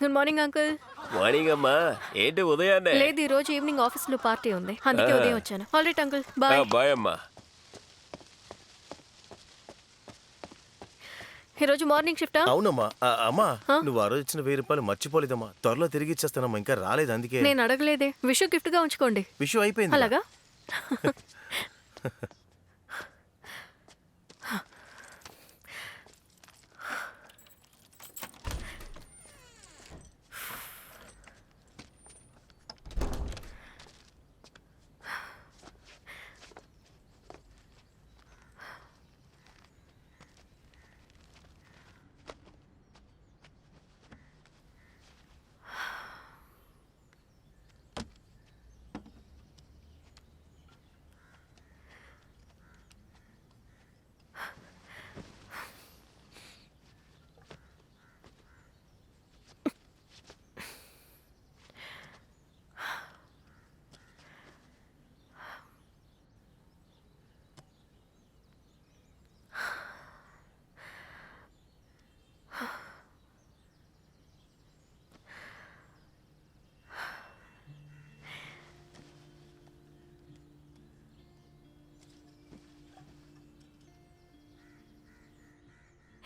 Good morning uncle. Morning అమ్మా. ఏంటి ఉదయాన్నే? లేదు, ఈ రోజు ఈవినింగ్ ఆఫీస్లో పార్టీ ఉంది, అందుకే ఉదయం వచ్చాను. Alright uncle, bye. బాయ్ అమ్మా. ఈ రోజు మార్నింగ్ షిఫ్టా? అవునమ్మా. అమ్మా, నువ్వు ఆ రోజు ఇచ్చిన 1000 రూపాయలు మర్చిపోలేదమ్మా. త్వరలో తిరిగి ఇచ్చేస్తానమ్మా. ఇంకా రాలేదు, అందుకే. నేను అడగలేదే. విషు గిఫ్ట్ గా ఉంచుకోండి. విషయం అయిపోయింది. అలాగా?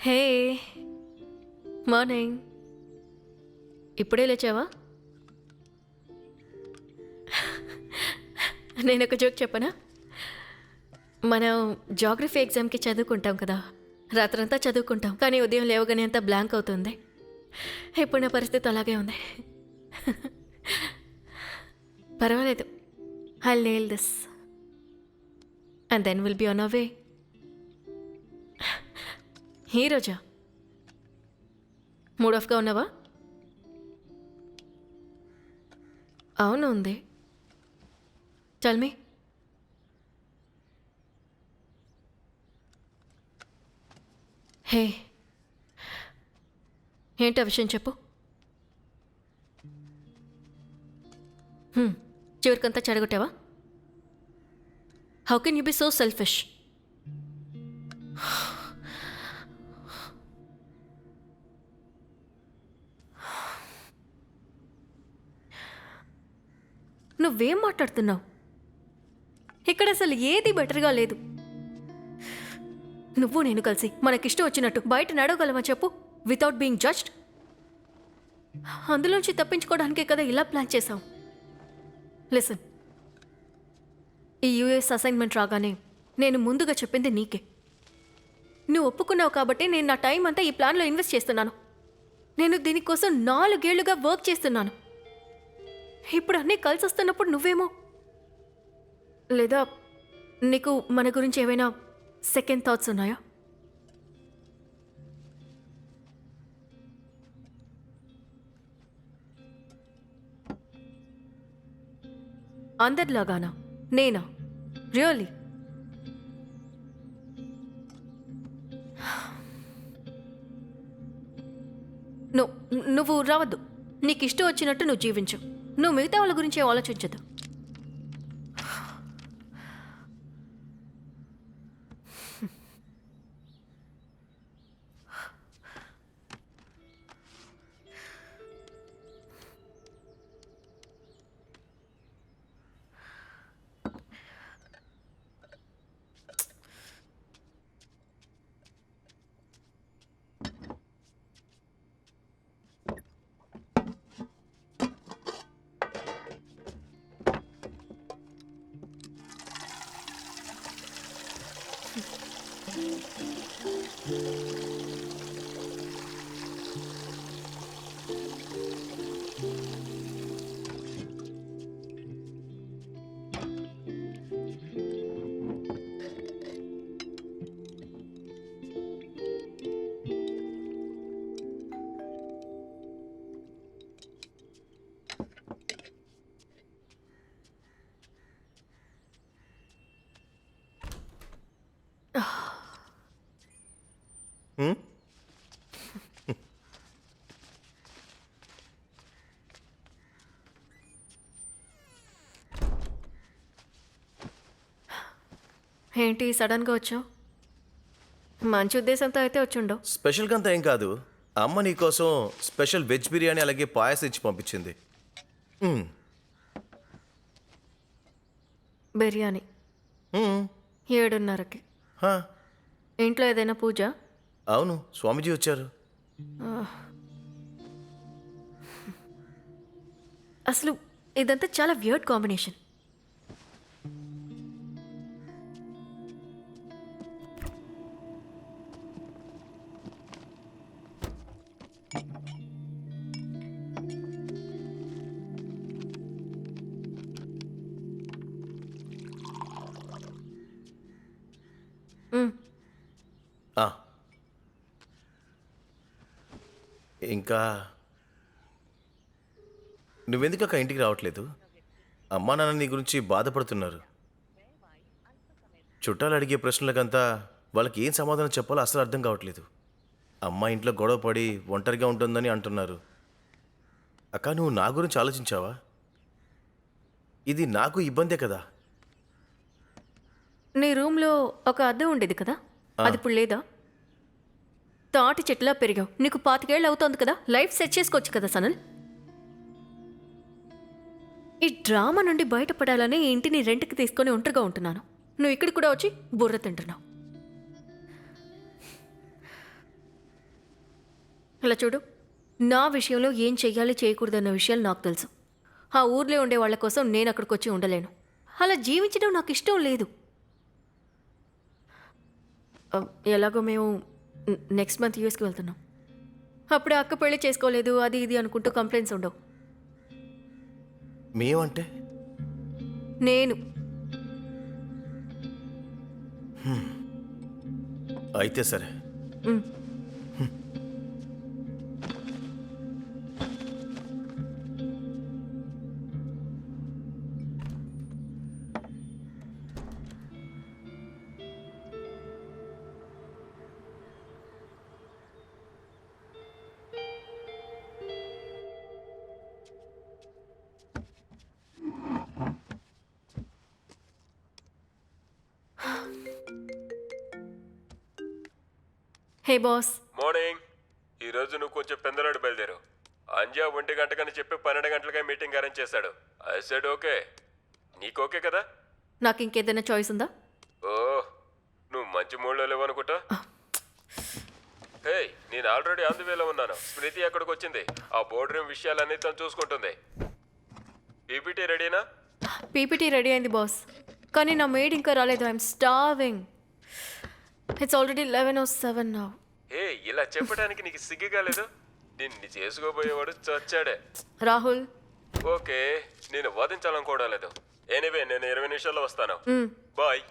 హే, మార్నింగ్. ఇప్పుడే లేచావా? నేను ఒక జోక్ చెప్పనా? మనం జాగ్రఫీ ఎగ్జామ్కి చదువుకుంటాం కదా, రాత్రంతా చదువుకుంటాం, కానీ ఉదయం లేవగానే అంతా బ్లాంక్ అవుతుంది. ఇప్పుడు నా పరిస్థితి అలాగే ఉంది. పర్వాలేదు, I nail this and then will be on our way. ఈరోజా మూడ్ ఆఫ్గా ఉన్నావా? అవును, ఉంది. Tell me. హే, ఏంటో విషయం చెప్పు. చివరికంతా చెడగొట్టావా? How can you be so selfish? నువ్వేం మాట్లాడుతున్నావు? ఇక్కడ అసలు ఏది బెటర్గా లేదు. నువ్వు నేను కలిసి మనకిష్టం వచ్చినట్టు బయట నడవగలమా చెప్పు, వితౌట్ బీయింగ్ జడ్జ్డ్? అందులోంచి తప్పించుకోవడానికే కదా ఇలా ప్లాన్ చేశాం. లిసన్, ఈ యూఎస్ అసైన్మెంట్ రాగానే నేను ముందుగా చెప్పింది నీకే. నువ్వు ఒప్పుకున్నావు కాబట్టి నేను నా టైం అంతా ఈ ప్లాన్లో ఇన్వెస్ట్ చేస్తున్నాను. నేను దీనికోసం 4 ఏళ్లుగా వర్క్ చేస్తున్నాను. ఇప్పుడు అన్నీ కలిసి వస్తున్నప్పుడు నువ్వేమో, లేదా నీకు మన గురించి ఏమైనా సెకండ్ థాట్స్ ఉన్నాయా? అందరిలాగానా? నేనా? రియల్లీ? నువ్వు రావద్దు. నీకు ఇష్టం వచ్చినట్టు నువ్వు జీవించు. నువ్వు మిగతా వాళ్ళ గురించి ఆలోచించదు. ఏంటి సడన్గా వచ్చావు? మంచి ఉద్దేశంతో అయితే వచ్చుండవు. స్పెషల్గా అంతా ఏం కాదు. అమ్మ నీకోసం స్పెషల్ వెజ్ బిర్యానీ అలాగే పాయసం ఇచ్చి పంపించింది. మ్మ్. బిర్యానీ మ్మ్. 7:30కి. హా, ఇంట్లో ఏదైనా పూజ? అవును, స్వామీజీ వచ్చారు. అసలు ఇదంతా చాలా వియర్డ్ కాంబినేషన్. ఆ. ఇంకా నువ్వెందుకు అక్క ఇంటికి రావట్లేదు? అమ్మా నాన్న నీ గురించి బాధపడుతున్నారు. చుట్టాలు అడిగే ప్రశ్నలకంతా వాళ్ళకి ఏం సమాధానం చెప్పాలో అసలు అర్థం కావట్లేదు. అమ్మ ఇంట్లో గొడవ పడి ఒంటరిగా ఉంటుందని అంటున్నారు. అక్క నువ్వు నా గురించి ఆలోచించావా? ఇది నాకు ఇబ్బందే కదా. నీ రూమ్లో ఒక అద్దె ఉండేది కదా, అది ఇప్పుడు లేదా? తాటి చెట్లా పెరిగావు. నీకు 25 ఏళ్ళు అవుతోంది కదా, లైఫ్ సెట్ చేసుకోవచ్చు కదా సనల్. ఈ డ్రామా నుండి బయటపడాలని ఈ ఇంటిని రెంట్కి తీసుకొని ఒంటరిగా ఉంటున్నాను. నువ్వు ఇక్కడికి కూడా వచ్చి బుర్ర తింటున్నావు. ఇలా చూడు, నా విషయంలో ఏం చెయ్యాలి చేయకూడదన్న విషయాలు నాకు తెలుసు. ఆ ఊర్లో ఉండే వాళ్ళ కోసం నేను అక్కడికి వచ్చి ఉండలేను. అలా జీవించడం నాకు ఇష్టం లేదు. ఎలాగో మేము నెక్స్ట్ మంత్ యూఎస్కి వెళ్తున్నాం. అప్పుడే అక్క పెళ్లి చేసుకోలేదు అది ఇది అనుకుంటూ కంప్లైంట్స్ ఉండవు. మేమంటే నేను అయితే సరే. మ్, హే బాస్. మార్నింగ్. ఈరోజు నువ్వు కొంచెం పెందలాడు బయలుదేరు. అంజా 1 గంటకని చెప్పి 12 గంటలకే మీటింగ్ అరేంజ్ చేశాడు. I said okay. నీకు ఓకే కదా? నాకు ఇంకేదైనా చాయిస్ ఉందా? ఓ, నువ్వు మంచి మూడ్లో లేవనుకుంటా. హే, నేను ఆల్రెడీ అందువేలో ఉన్నాను. స్మృతి అక్కడికి వచ్చింది. ఆ బోర్డు రూమ్ విషయాలన్నీ తను చూసుకుంటుంది. పీపీటీ రెడీనా? పీపీటీ రెడీ అయింది బాస్, కానీ నా మేడ్ ఇంకా రాలేదు. I'm starving. It's already 11:07 now. Hey, ఇలా చెప్పడానికి నీకు సిగ్గుగా లేదు? నిన్ను చేసుకోబోయేవాడు చచ్చాడే. రాహుల్. ఓకే, నేను వాదించాలనుకోవడం లేదు. ఎనీవే, నేను 20 నిమిషాల్లో వస్తాను. బాయ్.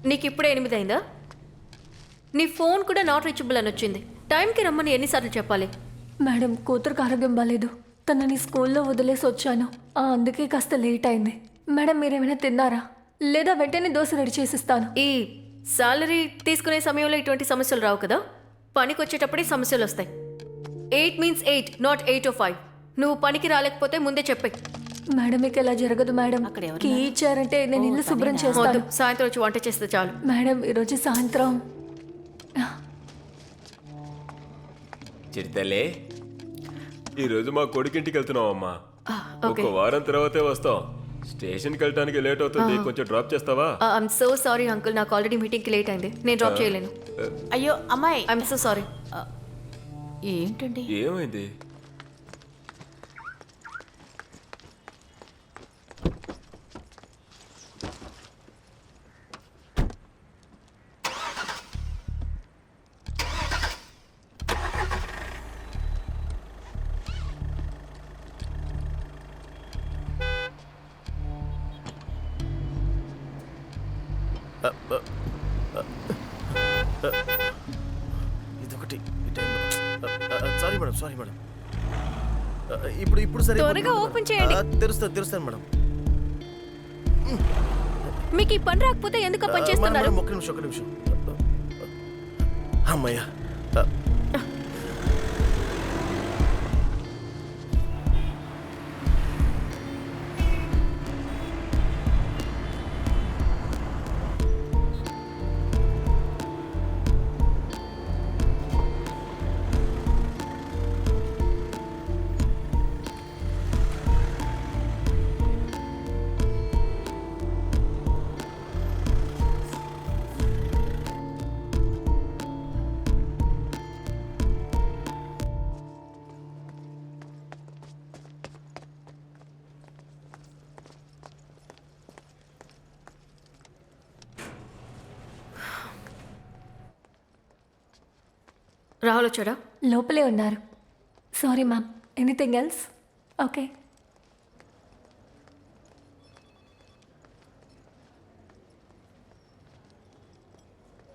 నీకు ఇప్పుడే 8 అయిందా? నీ ఫోన్ కూడా నాట్ రీచబుల్ అని వచ్చింది. టైంకి రమ్మని ఎన్నిసార్లు చెప్పాలి? మేడం, కూతురుకు ఆరోగ్యం బాగాలేదు. తనని స్కూల్లో వదిలేసి వచ్చాను. అందుకే కాస్త లేట్ అయింది. మేడం, మీరేమైనా తిన్నారా? లేదా వెంటనే దోశ రెడీ చేసిస్తాను. ఈ సాలరీ తీసుకునే సమయంలో ఇటువంటి సమస్యలు రావు కదా. పనికి వచ్చేటప్పుడే సమస్యలు వస్తాయి. 8 means 8, not 8 or 5. నువ్వు పనికి రాలేకపోతే ముందే చెప్పే. మేడం, మీకు ఎలా జరగదు మేడం. కీ ఇచ్చారంటే నేను ఇల్లు శుభ్రం చేస్తాను. సాయంత్రం వచ్చి వంట చేస్తే చాలు. మేడం, ఈరోజు సాయంత్రం చిరితల్లే, ఈరోజు మా కొడుకింటికి వెళ్తున్నాం అమ్మా. ఓకే. ఒక వారం తర్వాతే వస్తాం. స్టేషన్కి వెళ్ళడానికి లేట్ అవుతుంది. కొంచెం డ్రాప్ చేస్తావా? ఐఎమ్ సో సారీ అంకుల్, నాకు ఆల్రెడీ మీటింగ్కి లేట్ అయింది. నేను డ్రాప్ చేయలేను. అయ్యో అమ్మాయి, ఐఎమ్ సో సారీ. ఏంటండి? ఏమైంది? ఇదొకటి ఈ టైంలో. Sorry madam, sorry madam. ఇప్పుడు సరే. త్వరగా ఓపెన్ చేయండి. తెరుస్తాను మేడం. మీకు ఈ పని రాకపోతే ఎందుకు ఆ పని చేస్తున్నారు? మేడం, ఒక్క నిమిషం. అమ్మయ్యా. రాహుల్ వచ్చాడా? లోపలే ఉన్నారు. Sorry ma'am, anything else? Okay.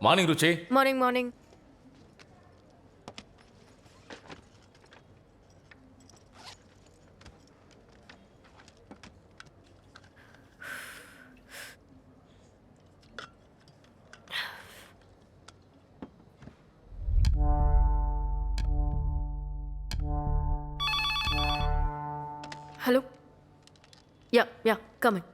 Morning Ruchi. Morning morning. Hello. Yeah coming.